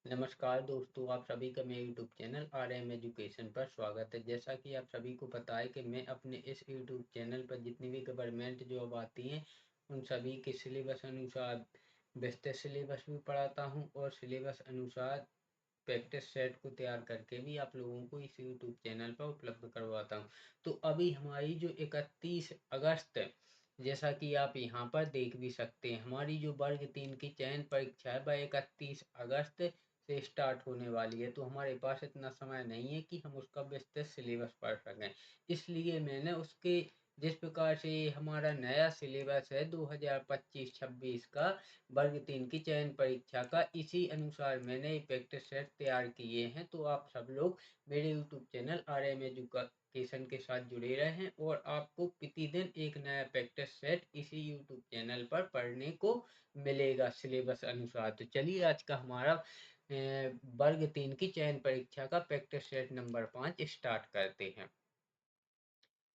नमस्कार दोस्तों, आप सभी का मेरे यूट्यूब चैनल RM एजुकेशन पर स्वागत है। जैसा कि आप सभी को पता है कि मैं अपने इस यूट्यूब चैनल पर जितनी भी गवर्नमेंट जॉब आती हैं उन सभी के सिलेबस अनुसार विस्तृत सिलेबस भी पढ़ाता हूं और सिलेबस अनुसार प्रैक्टिस सेट को तैयार करके भी आप लोगों को इस यूट्यूब चैनल पर उपलब्ध करवाता हूं। तो अभी हमारी जो 31 अगस्त, जैसा कि आप यहाँ पर देख भी सकते हैं, हमारी जो वर्ग 3 की चयन परीक्षा है वह 31 अगस्त से स्टार्ट होने वाली है। तो हमारे पास इतना समय नहीं है कि हम उसका विस्तृत सिलेबस पढ़ सकें। इसलिए मैंने उसके जिस प्रकार से हमारा नया सिलेबस है 2025-26 का वर्ग 3 की चयन परीक्षा का, इसी अनुसार मैंने प्रैक्टिस सेट तैयार किए हैं। तो आप सब लोग मेरे यूट्यूब चैनल RM एजुकेशन के साथ जुड़े रहें और आपको प्रतिदिन एक नया प्रैक्टिस सेट इसी यूट्यूब चैनल पर पढ़ने को मिलेगा सिलेबस अनुसार। तो चलिए आज का हमारा वर्ग 3 की चयन परीक्षा का प्रैक्टिस सेट नंबर 5 स्टार्ट करते हैं।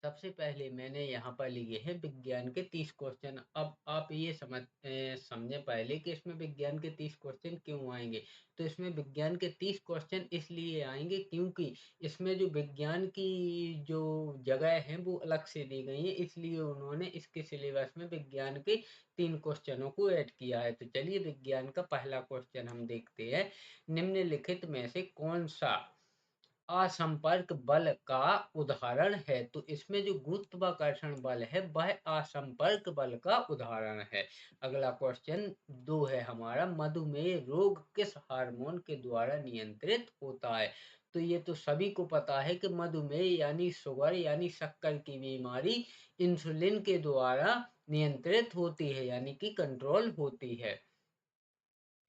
सबसे पहले मैंने यहाँ पर लिए हैं विज्ञान के 30 क्वेश्चन। अब आप ये समझें पहले कि इसमें विज्ञान के 30 क्वेश्चन क्यों आएंगे। तो इसमें विज्ञान के 30 क्वेश्चन इसलिए आएंगे क्योंकि इसमें जो विज्ञान की जो जगह है वो अलग से दी गई है, इसलिए उन्होंने इसके सिलेबस में विज्ञान के 3 क्वेश्चनों को ऐड किया है। तो चलिए विज्ञान का पहला क्वेश्चन हम देखते हैं। निम्नलिखित में से कौन सा असंपर्क बल का उदाहरण है। तो इसमें जो गुरुत्वाकर्षण बल है वह असंपर्क बल का उदाहरण है। अगला क्वेश्चन 2 है हमारा, मधुमेह रोग किस हार्मोन के द्वारा नियंत्रित होता है। तो ये तो सभी को पता है कि मधुमेह यानी शुगर यानी शक्कर की बीमारी इंसुलिन के द्वारा नियंत्रित होती है, यानी कि कंट्रोल होती है।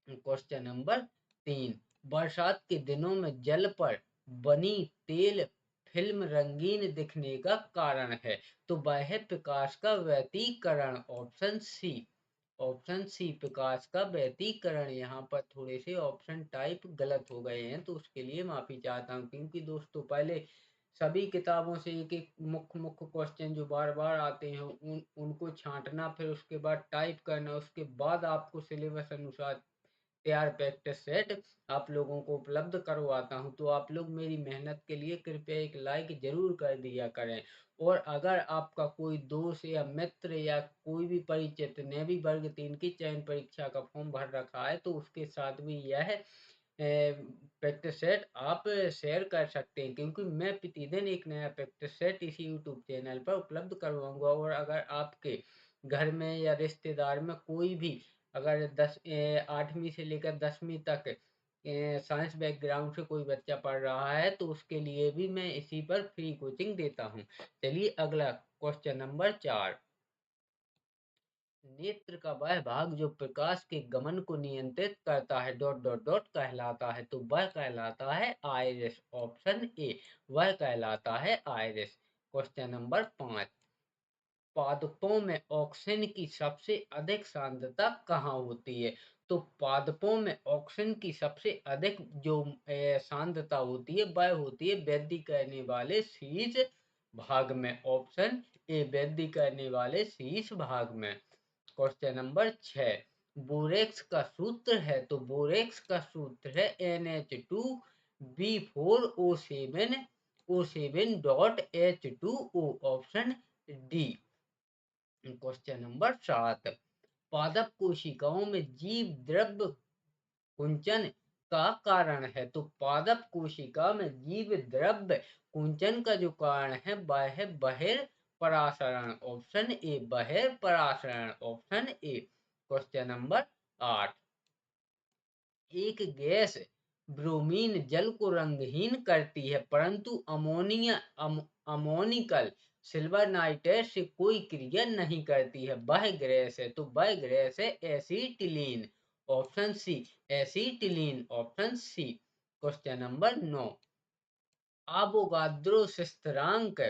क्वेश्चन नंबर 3, बरसात के दिनों में जल पर बनी तेल फिल्म रंगीन दिखने का कारण है। तो वह है प्रकाश का व्यतिकरण, ऑप्शन सी। ऑप्शन सी प्रकाश का व्यतिकरण। यहाँ पर थोड़े से ऑप्शन टाइप गलत हो गए हैं तो उसके लिए माफी चाहता हूँ, क्योंकि दोस्तों पहले सभी किताबों से एक एक मुख्य मुख्य क्वेश्चन जो बार बार आते हैं उनको छांटना, फिर उसके बाद टाइप करना, उसके बाद आपको सिलेबस अनुसार तैयार प्रैक्टिस सेट आप लोगों को उपलब्ध करवाता हूं। तो आप लोग मेरी मेहनत के लिए कृपया एक लाइक जरूर कर दिया करें। और अगर आपका कोई दोस्त या मित्र या कोई भी परिचित ने भी वर्ग 3 की चयन परीक्षा का फॉर्म भर रखा है तो उसके साथ भी यह प्रैक्टिस सेट आप शेयर कर सकते हैं, क्योंकि मैं प्रतिदिन एक नया प्रैक्टिस सेट इसी यूट्यूब चैनल पर उपलब्ध करवाऊंगा। और अगर आपके घर में या रिश्तेदार में कोई भी अगर 8वीं से लेकर 10वीं तक साइंस बैकग्राउंड से कोई बच्चा पढ़ रहा है तो उसके लिए भी मैं इसी पर फ्री कोचिंग देता हूँ। चलिए अगला क्वेश्चन नंबर 4, नेत्र का वह भाग जो प्रकाश के गमन को नियंत्रित करता है डॉट डॉट डॉट कहलाता है। तो वह कहलाता है आइरिस, ऑप्शन ए। वह कहलाता है आइरिस। क्वेश्चन नंबर 5, पादपों में ऑक्सीजन की सबसे अधिक सांद्रता कहाँ होती है। तो पादपों में ऑक्सीजन की सबसे अधिक जो सांद्रता होती है वह होती है वृद्धि करने वाले शीर्ष भाग में, ऑप्शन ए वृद्धि करने वाले शीर्ष भाग में। क्वेश्चन नंबर 6, बोरेक्स का सूत्र है। तो बोरेक्स का सूत्र है NH2B4O7 option D. Question number 7, पादप कोशिकाओं में जीव द्रव्य कुंचन का कारण है। तो पादप कोशिका में जीव द्रव्य कुंचन का जो कारण है वह है बहिर परासरण, ऑप्शन ए बहिर परासरण, ऑप्शन ए। क्वेश्चन नंबर 8, एक गैस ब्रोमीन जल को रंगहीन करती है परंतु अमोनिकल सिल्वर नाइट्रेट से कोई क्रिया नहीं करती है, वह गैस है। तो वह गैस है acetylene, option C. Acetylene, option C. Question number 9, Avogadro स्थिरांक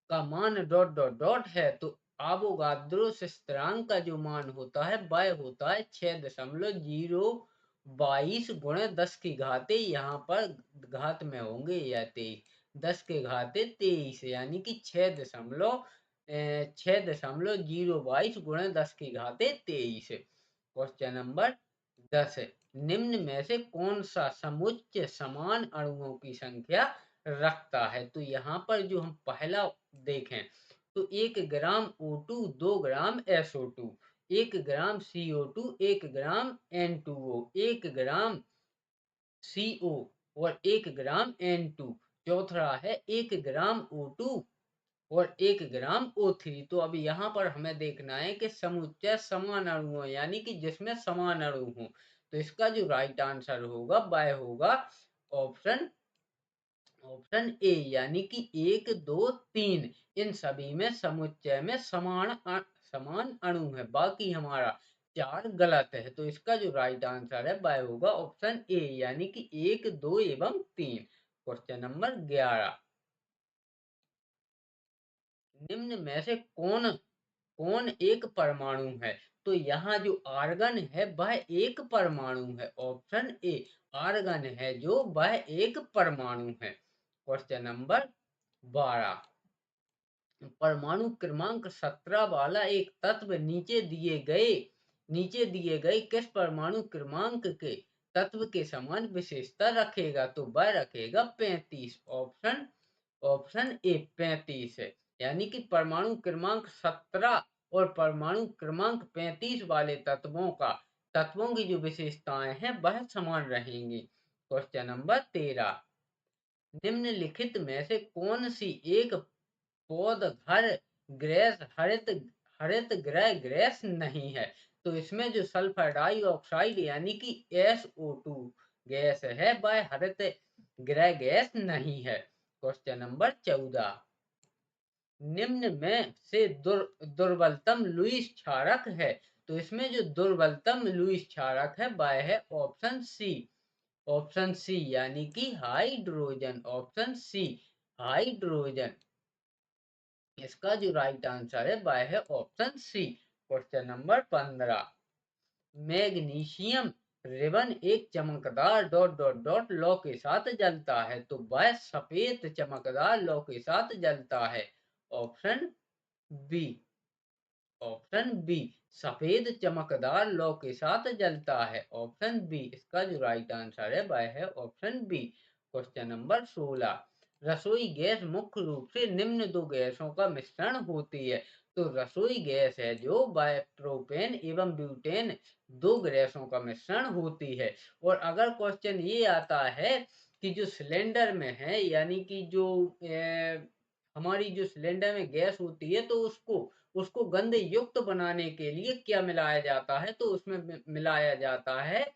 का मान डॉट डॉट डॉट है। तो अवोगाद्रो स्थिरांक का जो मान होता है वह होता है 6.022 गुणे 10 की घाते, यहाँ पर घात में होंगे या 23, 10 के घाते 23, यानी कि 6.022 गुणे 10 की घाते 23। क्वेश्चन नंबर 10, निम्न में से कौन सा समुच्चय समान अणुओं की संख्या रखता है? तो यहाँ पर जो हम पहला देखें तो 1 ग्राम O2 2 ग्राम SO2, 1 ग्राम CO2 1 ग्राम N2O, 1 ग्राम CO और 1 ग्राम N2। चौथा है 1 ग्राम O2 और 1 ग्राम O3। तो अब यहाँ पर हमें देखना है कि समुच्चय समान अणु है, यानी कि जिसमें समान अणु हो। तो इसका जो राइट आंसर होगा वह होगा ऑप्शन ऑप्शन ए, यानी कि 1 2 3 इन सभी में समुच्चय में समान अणु है, बाकी हमारा 4 गलत है। तो इसका जो राइट आंसर है वह होगा ऑप्शन ए, यानी कि 1 2 एवं 3। क्वेश्चन नंबर 11, निम्न में से कौन कौन एक परमाणु है? तो यहाँ जो आर्गन है वह एक परमाणु है। ऑप्शन ए, आर्गन है जो वह एक परमाणु है। क्वेश्चन नंबर 12, परमाणु क्रमांक 17 वाला एक तत्व नीचे दिए गए किस परमाणु क्रमांक के तत्व के समान विशेषता रखेगा? तो वह रखेगा 35। ऑप्शन ए 35 है, यानी कि परमाणु क्रमांक 17 और परमाणु क्रमांक 35 वाले तत्वों की जो विशेषताएं हैं वह समान रहेंगी। क्वेश्चन नंबर 13, निम्नलिखित में से कौन सी एक पौध घर गैस हरित गृह गैस नहीं है? तो इसमें जो सल्फर डाइऑक्साइड यानी कि SO2 गैस है वह हरित गृह गैस नहीं है। क्वेश्चन नंबर 14, निम्न में से दुर्बलतम लुईस क्षारक है? तो इसमें जो दुर्बलतम लुईस क्षारक है वह है ऑप्शन सी, यानी कि हाइड्रोजन। Option C, hydrogen. इसका जो राइट आंसर है वह है option C. Question number 15, magnesium ribbon एक चमकदार डॉट डॉट डॉट लौ के साथ जलता है, तो वह सफेद चमकदार लौ के साथ जलता है। ऑप्शन बी, ऑप्शन बी, सफेद चमकदार लौ के साथ जलता है। ऑप्शन बी, इसका जो राइट आंसर है वह है ऑप्शन बी। क्वेश्चन नंबर 16, रसोई गैस मुख्य रूप से निम्न दो गैसों का मिश्रण होती है। तो रसोई गैस है जो वह प्रोपेन एवं ब्यूटेन दो गैसों का मिश्रण होती है। और अगर क्वेश्चन ये आता है कि जो सिलेंडर में है, यानी कि जो हमारी जो सिलेंडर में गैस होती है, तो उसको गंध युक्त बनाने के लिए क्या मिलाया जाता है? तो उसमें मिलाया जाता है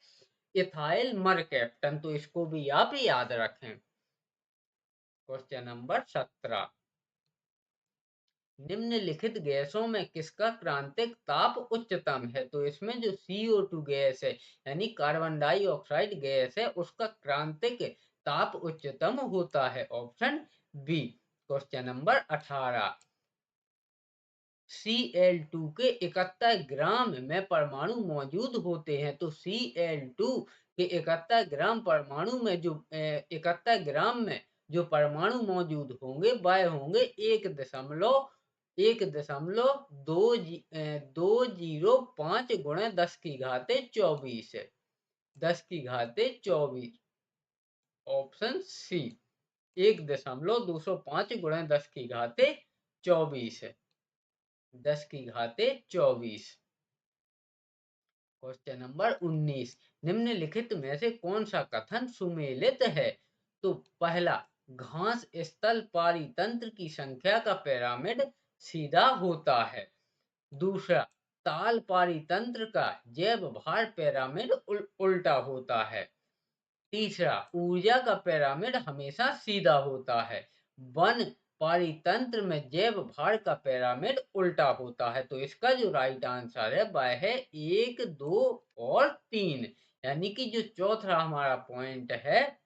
इथाइल मरकैप्टन। तो इसको भी आप याद रखें। क्वेश्चन नंबर 17, निम्नलिखित गैसों में किसका क्रांतिक ताप उच्चतम है? तो इसमें जो CO2 गैस है, यानी कार्बन डाइऑक्साइड गैस है, उसका क्रांतिक ताप उच्चतम होता है। Option B. Question number 18, Cl2 के 71 ग्राम में परमाणु मौजूद होते हैं। तो Cl2 के 71 ग्राम परमाणु में जो 71 ग्राम में जो परमाणु मौजूद होंगे वह होंगे 1.205 गुणे 10 की घाते 24 है। 10 की घाते 24। ऑप्शन सी, 1.205 गुणे 10 की घाते 24 है। 10 की घाते 24। क्वेश्चन नंबर 19, निम्नलिखित में से कौन सा कथन सुमेलित है? तो पहला, घास स्थल पारितंत्र की संख्या का पिरामिड सीधा होता है। दूसरा, ताल पारितंत्र का जैव भार पिरामिड उल्टा होता है। तीसरा, ऊर्जा का पिरामिड हमेशा सीधा होता है। वन पारितंत्र में जैव भार का पिरामिड उल्टा होता है। तो इसका जो राइट आंसर है वह है 1 2 और 3, यानी कि जो चौथा हमारा पॉइंट है,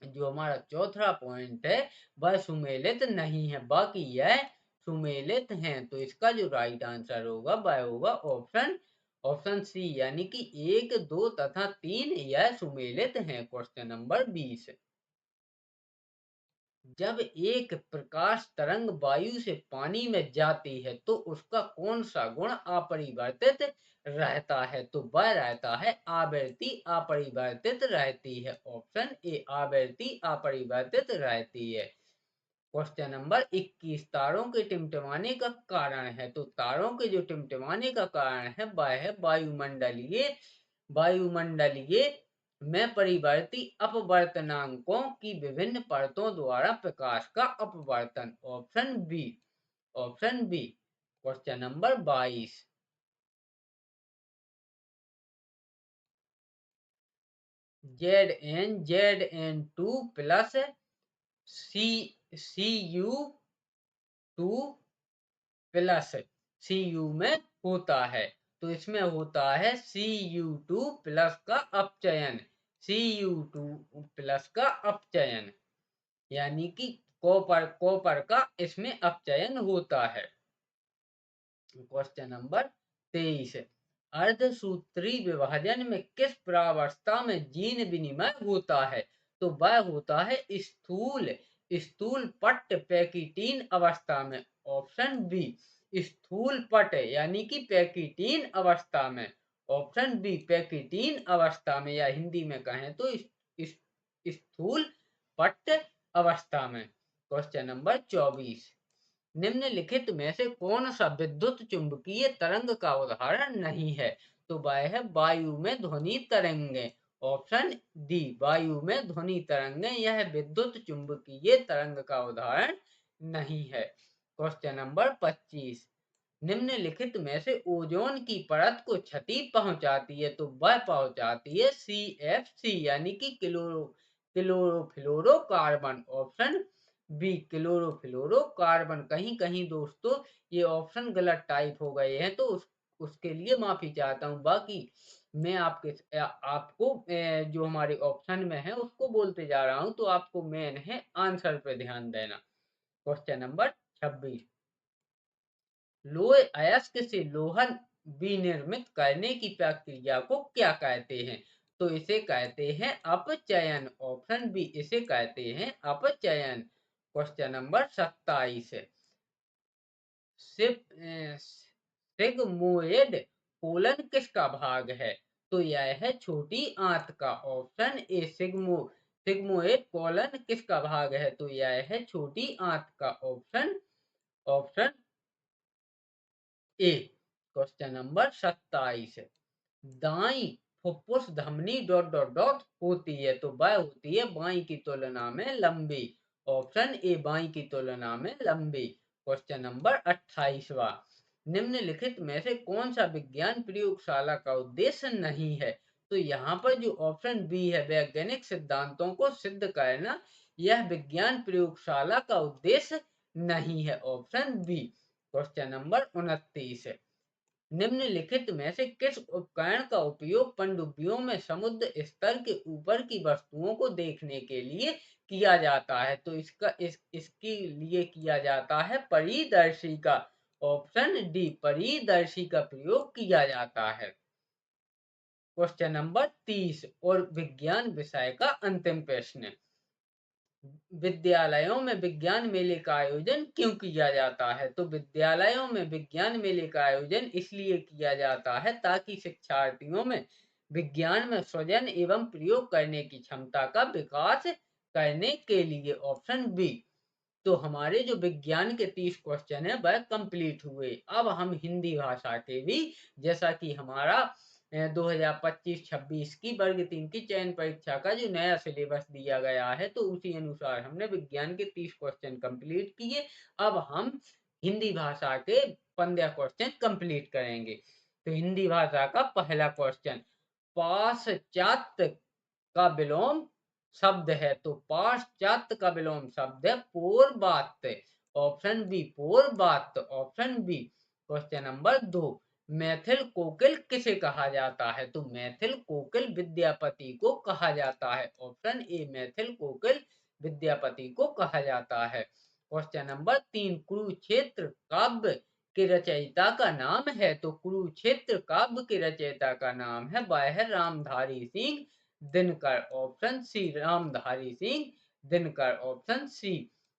जो हमारा चौथा पॉइंट है वह सुमेलित नहीं है, बाकी यह सुमेलित हैं। तो इसका जो राइट आंसर होगा वह होगा ऑप्शन सी, यानी कि 1 2 तथा 3 यह सुमेलित हैं। क्वेश्चन नंबर 20, जब एक प्रकाश तरंग वायु से पानी में जाती है तो उसका कौन सा गुण अपरिवर्तित रहता है? तो वह रहता है आवृत्ति अपरिवर्तित रहती है। ऑप्शन ए आवृत्ति अपरिवर्तित रहती है। क्वेश्चन नंबर 21 तारों के टिमटिमाने का कारण है। तो तारों के जो टिमटिमाने का कारण है वह है वायुमंडलीय में परिवर्ती अपवर्तनांकों की विभिन्न परतों द्वारा प्रकाश का अपवर्तन। Option B. Option B. Question number 22 Zn2 plus Cu2 plus Cu में होता है। तो इसमें होता है Cu2 प्लस का अपचयन। Cu2 प्लस का अपचयन यानी कि कॉपर का इसमें अपचयन होता है। क्वेश्चन नंबर 23 अर्धसूत्री विभाजन में किस प्रावस्था में जीन विनिमय होता है? तो वह होता है स्थूल स्थूल पट्ट पैकिटीन अवस्था में। Option B. स्थूल पट्ट यानी कि पैकिटीन अवस्था में। ऑप्शन बी पैकिटीन अवस्था में या हिंदी में कहें तो स्थूल पट्ट अवस्था में। क्वेश्चन नंबर 24 निम्नलिखित में से कौन सा विद्युत चुंबकीय तरंग का उदाहरण नहीं है? तो वह है वायु में ध्वनि तरंगे। ऑप्शन डी वायु में ध्वनि तरंगे यह विद्युत चुंबकीय तरंग का उदाहरण नहीं है। क्वेश्चन नंबर 25 निम्नलिखित में से ओजोन की परत को क्षति पहुंचाती है। तो वह पहुंचाती है CFC यानी कि क्लोरोफ्लोरोकार्बन। Option B chlorofluorocarbon. कहीं कहीं दोस्तों ये ऑप्शन गलत टाइप हो गए हैं तो उसके लिए माफी चाहता हूँ। बाकी मैं आपको जो हमारे ऑप्शन में है उसको बोलते जा रहा हूँ तो आपको मेन है आंसर पे ध्यान देना। क्वेश्चन नंबर 26 लोहे अयस्क से लोहा विनिर्मित करने की प्रक्रिया को क्या कहते हैं? तो इसे कहते हैं अपचयन। ऑप्शन बी इसे कहते हैं अपचयन। क्वेश्चन नंबर 27 सिग्मोइड कोलन किसका भाग है? तो यह है छोटी आंत का। ऑप्शन ए सिग्मोइड कोलन किसका भाग है? तो यह है छोटी आंत का। Option option A. Question number 27 दाई फुफ्फुस धमनी डॉट डॉट डॉट होती है। तो वह होती है बाई की तुलना में लंबी। ऑप्शन ए बाई की तुलना में लंबी। क्वेश्चन नंबर 28वां निम्नलिखित में से कौन सा विज्ञान प्रयोगशाला का उद्देश्य नहीं है? तो यहाँ पर जो ऑप्शन बी है वैज्ञानिक सिद्धांतों को सिद्ध करना यह विज्ञान प्रयोगशाला का उद्देश्य नहीं है। Option B. क्वेश्चन नंबर 29 निम्नलिखित में से किस उपकरण का उपयोग पनडुब्बियों में समुद्र स्तर के ऊपर की वस्तुओं को देखने के लिए किया जाता है? तो इसके लिए किया जाता है परिदर्शी का। ऑप्शन डी परिदर्शी का प्रयोग किया जाता है। क्वेश्चन नंबर 30 और विज्ञान विषय का अंतिम प्रश्न विद्यालयों में विज्ञान मेले का आयोजन क्यों किया जाता है? तो विद्यालयों में विज्ञान मेले का आयोजन इसलिए किया जाता है ताकि शिक्षार्थियों में विज्ञान में सृजन एवं प्रयोग करने की क्षमता का विकास करने के लिए। Option B. तो हमारे जो विज्ञान के 30 क्वेश्चन है वह कंप्लीट हुए। अब हम हिंदी भाषा के भी जैसा कि हमारा 2025-26 की वर्ग 3 की चयन परीक्षा का जो नया सिलेबस दिया गया है तो उसी अनुसार हमने विज्ञान के 30 क्वेश्चन कंप्लीट किए। अब हम हिंदी भाषा के 15 क्वेश्चन कंप्लीट करेंगे। तो हिंदी भाषा का पहला क्वेश्चन पाश्चात्य का विलोम शब्द है। तो पाश्चात्य का विलोम शब्द है पूर्वात्य। ऑप्शन बी पूर्वात्य। Option B. क्वेश्चन नंबर 2 मैथिल कोकिल किसे कहा जाता है? तो मैथिल कोकिल विद्यापति को कहा जाता है। ऑप्शन ए मैथिल कोकिल विद्यापति को कहा जाता है। क्वेश्चन नंबर 3 कुरुक्षेत्र काव्य के रचयिता का नाम है। तो कुरुक्षेत्र काव्य के रचयिता का नाम है वह है Ramdhari Singh Dinkar. Option C Ramdhari Singh Dinkar, option C.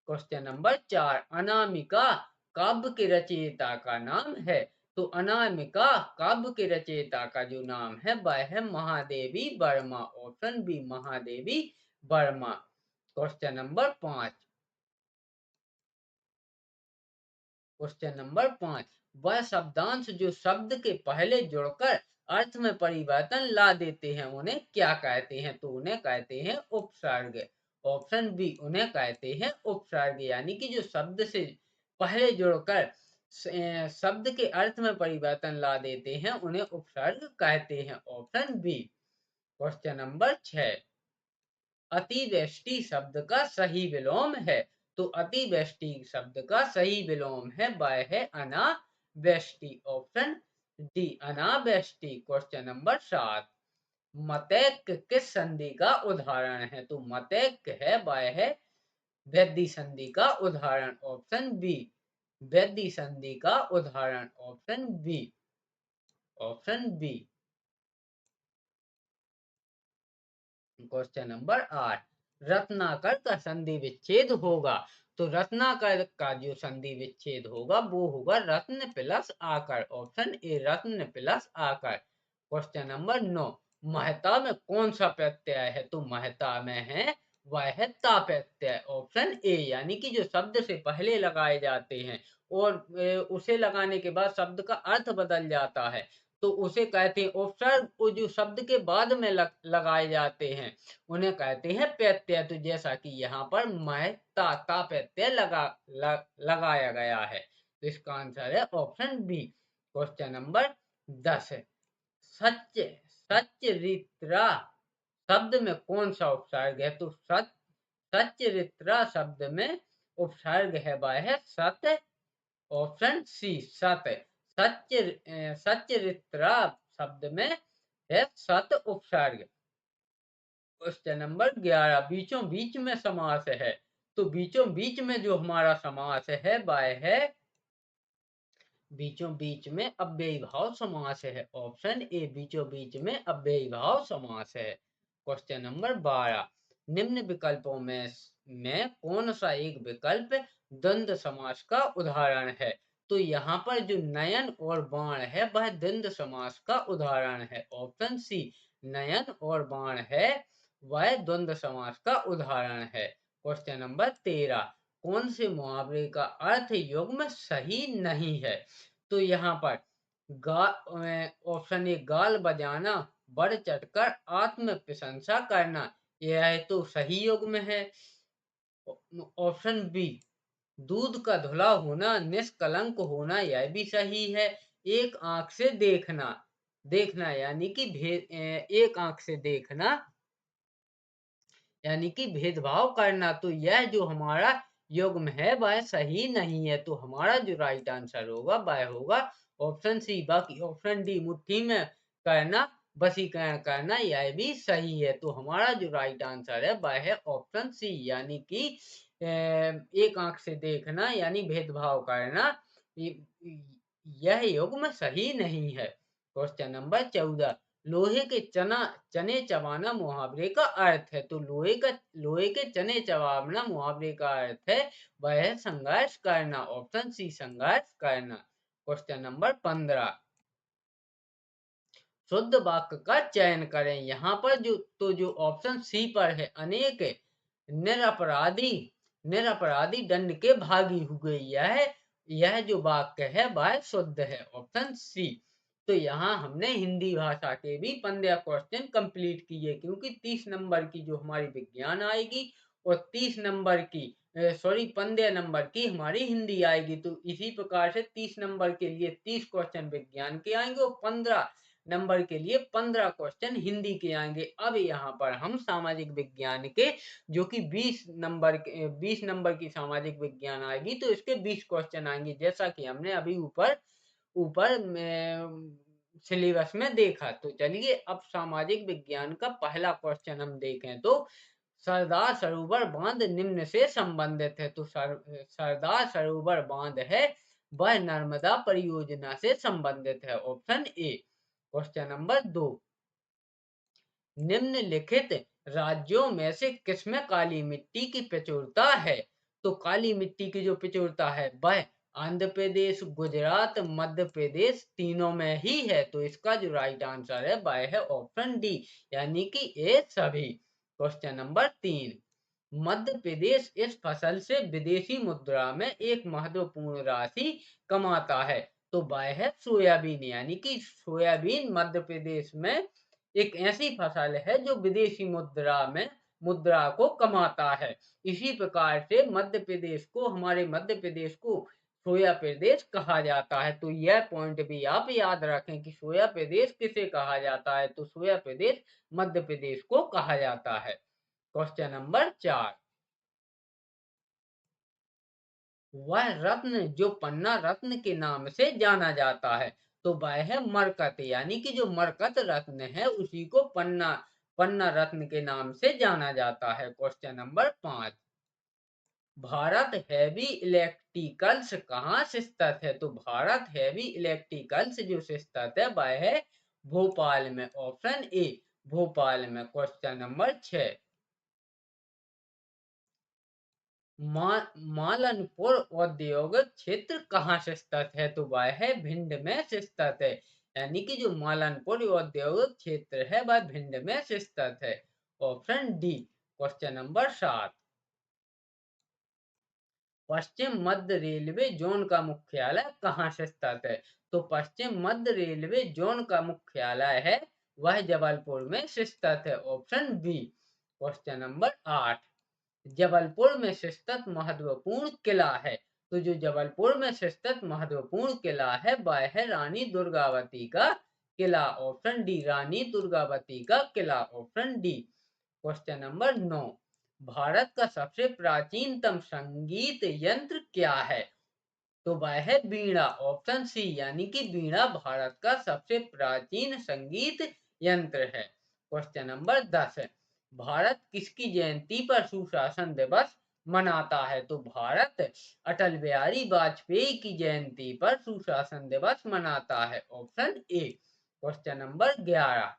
Question number 4, Anamika काव्य के रचयिता का नाम है। तो अनामिका काव्य के रचयिता का जो नाम है वह है Mahadevi Varma, option B, Mahadevi Varma. Question number 5, question number 5, वह शब्दांश जो शब्द के पहले जुड़कर अर्थ में परिवर्तन ला देते हैं उन्हें क्या कहते हैं? तो उन्हें कहते हैं उपसर्ग, ऑप्शन बी, उन्हें कहते हैं उपसर्ग। यानी कि जो शब्द से पहले जुड़कर शब्द के अर्थ में परिवर्तन ला देते हैं उन्हें उपसर्ग कहते हैं, ऑप्शन बी। क्वेश्चन नंबर 6, अतिवृष्टि शब्द का सही विलोम है। तो अतिवृष्टि शब्द का सही विलोम है वह है अनावृष्टि, ऑप्शन डी, अनावृष्टि। क्वेश्चन नंबर 7, मतैक्य किस संधि का उदाहरण है? तो मतैक्य है वह है वृद्धि संधि का उदाहरण, ऑप्शन बी, वृद्धि संधि का उदाहरण, option B, option B. Question number 8, रत्नाकर का संधि विच्छेद होगा। तो रत्नाकर का जो संधि विच्छेद होगा वो होगा रत्न प्लस आकर, ऑप्शन ए, रत्न प्लस आकर। क्वेश्चन नंबर 9, महता में कौन सा प्रत्यय है? तो महता में है वह है ता प्रत्यय, ऑप्शन ए। यानी कि जो शब्द से पहले लगाए जाते हैं और उसे लगाने के बाद शब्द का अर्थ बदल जाता है तो उसे कहते हैं उपसर्ग, और जो शब्द के बाद में लगाए जाते हैं उन्हें कहते हैं प्रत्यय। तो जैसा कि यहाँ पर महता ता प्रत्यय लगाया गया है, तो इसका आंसर है ऑप्शन बी। क्वेश्चन नंबर 10, सच सच्चरित्रा शब्द में कौन सा उपसर्ग है? तो सच्चरित्रा शब्द में उपसर्ग है वह है सत, ऑप्शन सी, सत। सच्चरित्रा शब्द में है सत उपसर्ग। क्वेश्चन नंबर 11, बीचों बीच में समास है। तो बीचों बीच में जो हमारा समास है वह है बीचों बीच में अव्ययी भाव समास है, ऑप्शन ए, बीचों बीच में अव्ययी भाव समास है। क्वेश्चन नंबर 12, निम्न विकल्पों में कौन सा एक विकल्प द्वंद्व समास का उदाहरण है? तो यहाँ पर जो नयन और बाण है वह द्वंद्व समास का उदाहरण है, ऑप्शन सी, नयन और बाण है वह द्वंद्व समास का उदाहरण है। क्वेश्चन नंबर 13, कौन से मुहावरे का अर्थ युग्म सही नहीं है? तो यहाँ पर ऑप्शन ए, गाल बजाना, बढ़ चढ़कर आत्म प्रशंसा करना, यह तो सही युग्म है। ऑप्शन बी, दूध का धुला होना, निष्कलंक होना, यह भी सही है। एक आंख से देखना, देखना यानी कि एक आंख से देखना यानी कि भेदभाव करना, तो यह जो हमारा युग्म है वह सही नहीं है। तो हमारा जो राइट आंसर होगा वह होगा ऑप्शन सी। बाकी ऑप्शन डी, मुट्ठी में करना, वशीकरण करना, यह भी सही है। तो हमारा जो राइट आंसर है वह है ऑप्शन सी, यानी कि एक आंख से देखना यानी भेदभाव करना, यह युग्म सही नहीं है। क्वेश्चन नंबर 14, लोहे के चने चबाना मुहावरे का अर्थ है। तो लोहे के चने चबाना मुहावरे का अर्थ है वह है संघर्ष करना, ऑप्शन सी, संघर्ष करना। क्वेश्चन नंबर 15, शुद्ध वाक्य का चयन करें। यहाँ पर जो ऑप्शन सी पर है, अनेक निरपराधी निरपराधी दंड के भागी हुए, यह जो वाक्य है वह शुद्ध है, ऑप्शन सी। तो यहाँ हमने हिंदी भाषा के भी 15 क्वेश्चन कंप्लीट किए, क्योंकि 30 नंबर की जो हमारी विज्ञान आएगी और 30 नंबर की 15 नंबर की हमारी हिंदी आएगी। तो इसी प्रकार से 30 नंबर के लिए 30 क्वेश्चन विज्ञान के आएंगे और 15 नंबर के लिए 15 क्वेश्चन हिंदी के आएंगे। अब यहाँ पर हम सामाजिक विज्ञान के, जो कि 20 नंबर की सामाजिक विज्ञान आएगी तो इसके 20 क्वेश्चन आएंगे, जैसा कि हमने अभी ऊपर ऊपर सिलेबस में देखा। तो चलिए अब सामाजिक विज्ञान का पहला क्वेश्चन हम देखें। तो सरदार सरोवर बांध निम्न से संबंधित है। तो सरदार सरोवर बांध है वह नर्मदा परियोजना से संबंधित है, ऑप्शन ए। क्वेश्चन नंबर 2, निम्नलिखित राज्यों में से किसमें काली मिट्टी की प्रचुरता है? तो काली मिट्टी की जो प्रचुरता है वह आंध्र प्रदेश, गुजरात, मध्य प्रदेश तीनों में ही है। तो इसका जो राइट आंसर है वह है ऑप्शन डी, यानी कि ए सभी। क्वेश्चन नंबर 3, मध्य प्रदेश इस फसल से विदेशी मुद्रा में एक महत्वपूर्ण राशि कमाता है। तो वह है सोयाबीन, यानी कि सोयाबीन मध्य प्रदेश में एक ऐसी फसल है जो विदेशी मुद्रा को कमाता है। इसी प्रकार से मध्य प्रदेश को, हमारे मध्य प्रदेश को सोया प्रदेश कहा जाता है। तो यह पॉइंट भी आप याद रखें कि सोया प्रदेश किसे कहा जाता है। तो सोया प्रदेश मध्य प्रदेश को कहा जाता है। क्वेश्चन नंबर 4, वह रत्न जो पन्ना रत्न के नाम से जाना जाता है, तो वह है मरकत, यानी कि जो मरकत रत्न है उसी को पन्ना पन्ना रत्न के नाम से जाना जाता है। Question number 5, Bharat heavy electricals कहाँ से स्थित है? तो भारत हैवी इलेक्ट्रिकल्स जो से स्थित है वह है भोपाल में, ऑप्शन ए भोपाल में। क्वेश्चन नंबर 6, मालनपुर औद्योगिक क्षेत्र कहाँ से स्थित है? तो वह है भिंड में से स्थित है, यानी कि जो मालनपुर औद्योगिक क्षेत्र है वह भिंड में से स्थित है। Option D. क्वेश्चन नंबर 7, पश्चिम मध्य रेलवे जोन का मुख्यालय कहाँ से स्थित है? तो पश्चिम मध्य रेलवे जोन का मुख्यालय है वह जबलपुर में से स्थित है। Option B. Question number 8, Jabalpur में स्थित महत्वपूर्ण किला है। तो जो जबलपुर में स्थित महत्वपूर्ण किला है वह है रानी दुर्गावती का किला। ऑप्शन डी, रानी दुर्गावती का किला। Option D. Question number 9, Bharat का सबसे प्राचीनतम संगीत यंत्र क्या है? तो वह है वीणा। ऑप्शन सी, यानी कि वीणा भारत का सबसे प्राचीन संगीत यंत्र है। क्वेश्चन नंबर 10 है, भारत किसकी जयंती पर सुशासन दिवस मनाता है? तो भारत अटल बिहारी वाजपेयी की जयंती पर सुशासन दिवस मनाता है। Option A. Question number 11,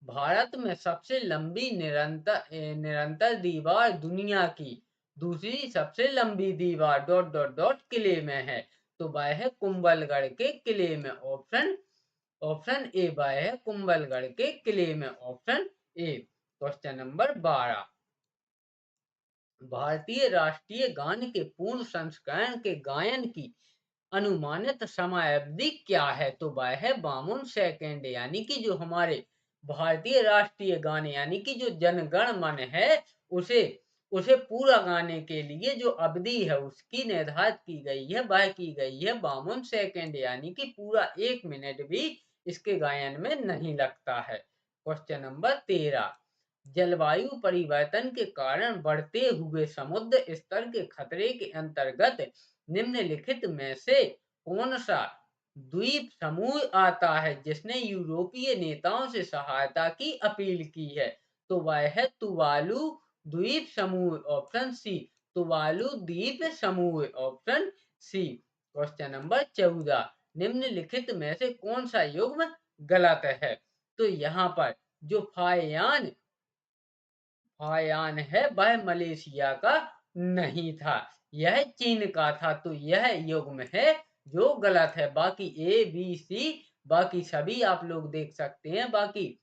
Bharat में सबसे लंबी निरंतर दीवार दुनिया की दूसरी सबसे लंबी दीवार डॉट डॉट डॉट किले में है। तो वह है कुंभलगढ़ के किले में। ऑप्शन ऑप्शन ए वह है कुंभलगढ़ के किले में। Option A. क्वेश्चन नंबर 12, भारतीय राष्ट्रीय गान के पूर्ण संस्करण के गायन की अनुमानित समयावधि क्या है? तो वह है 52 सेकंड, यानी कि जो हमारे भारतीय राष्ट्रीय गाने यानी कि जो जनगण मन है उसे उसे पूरा गाने के लिए जो अवधि है उसकी निर्धारित की गई है, वह की गई है 52 सेकंड, यानी कि पूरा 1 मिनट भी इसके गायन में नहीं लगता है। क्वेश्चन नंबर 13, जलवायु परिवर्तन के कारण बढ़ते हुए समुद्र स्तर के खतरे के अंतर्गत निम्नलिखित में से कौन सा द्वीप समूह आता है जिसने यूरोपीय नेताओं से सहायता की अपील की है? तो वह है तुवालू द्वीप समूह। ऑप्शन सी, तुवालू द्वीप समूह। Option C. क्वेश्चन नंबर 14, निम्नलिखित में से कौन सा युग्म गलत है? तो यहाँ पर जो फायान है वह मलेशिया का नहीं था, यह चीन का था। तो यह युग्म है जो गलत है। बाकी ए बी सी बाकी सभी आप लोग देख सकते हैं, बाकी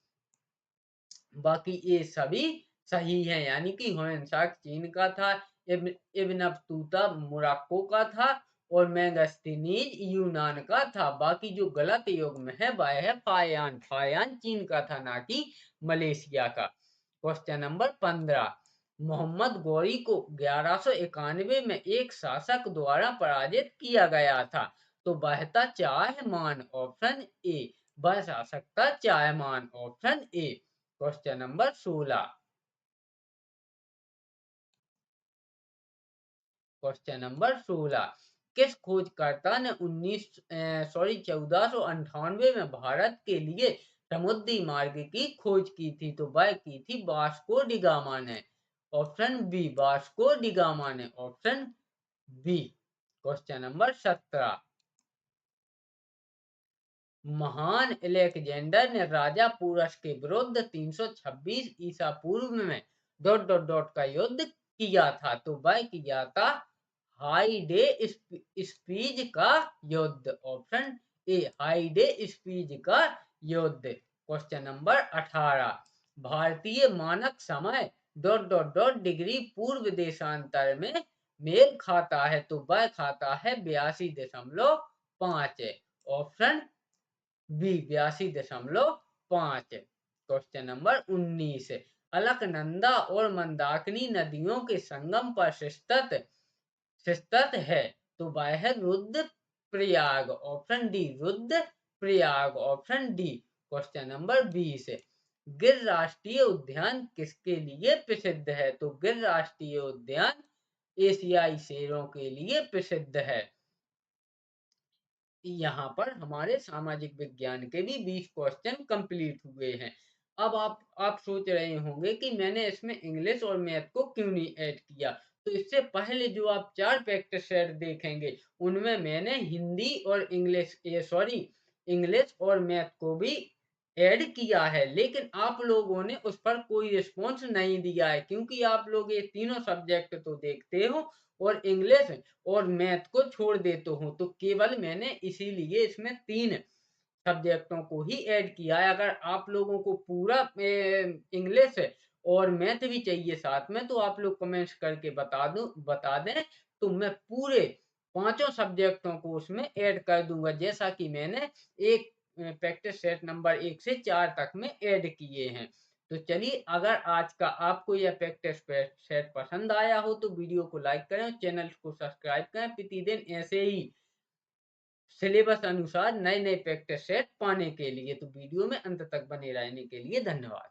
बाकी ये सभी सही है, यानी कि ह्यूएन-सांग चीन का था, इब्न बतूता मोरक्को का था और मेगास्थनीज यूनान का था। बाकी जो गलत युग्म है वह है फायान, फायान चीन का था ना कि मलेशिया का। क्वेश्चन नंबर 15, मोहम्मद गौरी को 1191 में एक शासक द्वारा पराजित किया गया था। तो वह था चाहमान। ऑप्शन ए, वह शासक था Chahamana. Option A. Question number 16, question number 16, किस खोजकर्ता ने 1498 में भारत के लिए समुद्री मार्ग की खोज की थी? तो वह की थी वास्को डी गामा ने। Option B, Vasco da Gama ने। Option B. क्वेश्चन नंबर 17, महान अलेक्जेंडर ने राजा पुरस के विरुद्ध 326 ईसा पूर्व में का युद्ध किया था। तो वह किया था हाइडे स्पीज का युद्ध। ऑप्शन ए हाइडे स्पीज का युद्ध। क्वेश्चन नंबर 18, भारतीय मानक समय डिग्री पूर्व देशांतर में मेल खाता है। तो वह खाता है 82.5। Option B 82.5। Question number 19, Alaknanda और मंदाकिनी नदियों के संगम पर स्थित है। तो वह है Rudraprayag. Option D Rudraprayag. Option D. Question number 20, गिर राष्ट्रीय उद्यान किसके लिए प्रसिद्ध है। तो गिर राष्ट्रीय उद्यान एशियाई शेरों के लिए प्रसिद्ध है। यहाँ पर हमारे सामाजिक विज्ञान के भी 20 क्वेश्चन कंप्लीट हुए हैं। अब आप सोच रहे होंगे कि मैंने इसमें इंग्लिश और मैथ को क्यों नहीं ऐड किया। तो इससे पहले जो आप 4 प्रैक्टिस सेट देखेंगे उनमें मैंने हिंदी और इंग्लिश और मैथ को भी ऐड किया है, लेकिन आप लोगों ने उस पर कोई रिस्पॉन्स नहीं दिया है, क्योंकि आप लोग ये तीनों सब्जेक्ट तो देखते हो और इंग्लिश और मैथ को छोड़ देते हो। तो केवल मैंने इसीलिए इसमें 3 सब्जेक्टों को ही ऐड किया है। अगर आप लोगों को पूरा इंग्लिश और मैथ भी चाहिए साथ में, तो आप लोग कमेंट्स करके बता दें, तो मैं पूरे 5 सब्जेक्टों को उसमें ऐड कर दूंगा, जैसा कि मैंने एक प्रैक्टिस सेट नंबर 1 से 4 तक में ऐड किए हैं। तो चलिए, अगर आज का आपको यह प्रैक्टिस सेट पसंद आया हो तो वीडियो को लाइक करें और चैनल को सब्सक्राइब करें प्रतिदिन ऐसे ही सिलेबस अनुसार नए नए प्रैक्टिस सेट पाने के लिए। तो वीडियो में अंत तक बने रहने के लिए धन्यवाद।